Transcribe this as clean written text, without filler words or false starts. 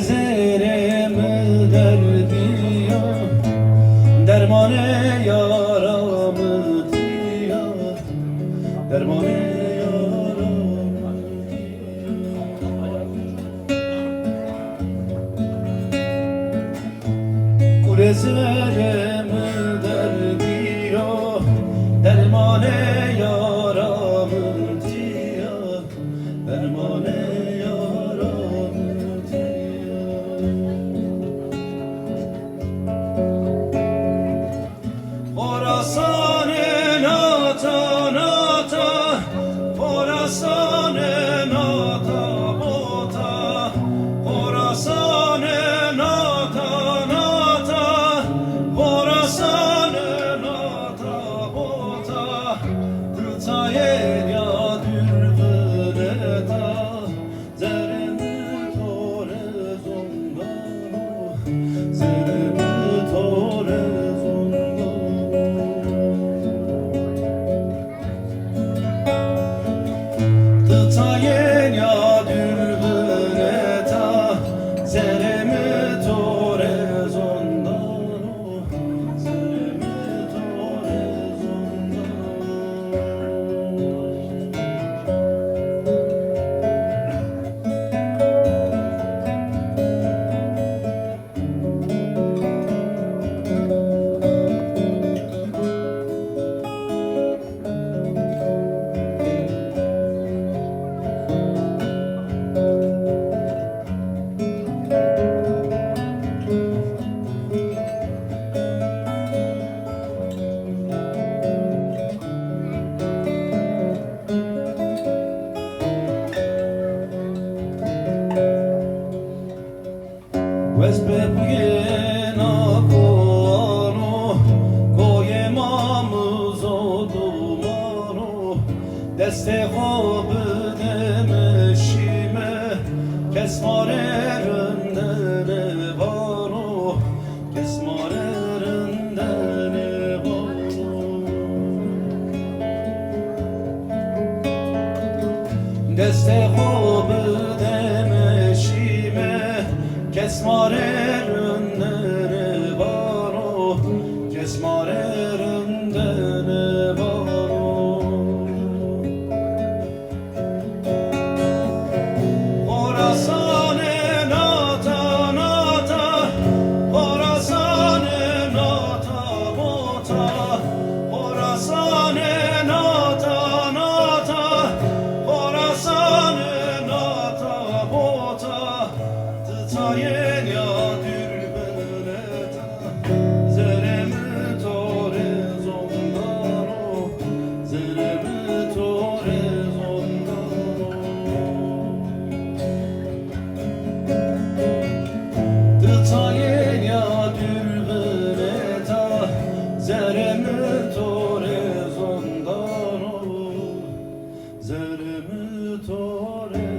Zeremi derdiyor, dermane yaramı diyor, dermane yaramı diyor. Zeremi derdiyor, dermane yaramı diyor, dermane Horasan'e nata nata, Horasan'e nata bota, Horasan'e nata nata, Horasan'e nata bota, Tırtayen ya dürbüne ta, Zeremi tore zongano, Zeremi tore Tayyen ya dürbüne ta, Zeremi tore zondano, Zeremi tore Vesbebgena koano, koyemamız o dumano, deste hobı demeşime, kesmarerinde ne vano, kesmarerinde ne vano. Deste hobı demeşime, Kesmarerinde ne var o, kesmarerinde ne var o. Horasan'e nata nata, Horasan'e nata bota, Horasan'e nata nata, Horasan'e nata bota. Tayyen ya dürbüne ta, Zeremi tore zondano, Zeremi tore zondano. Tayyen ya dürbüne ta, Zeremi tore zondano, Zeremi tore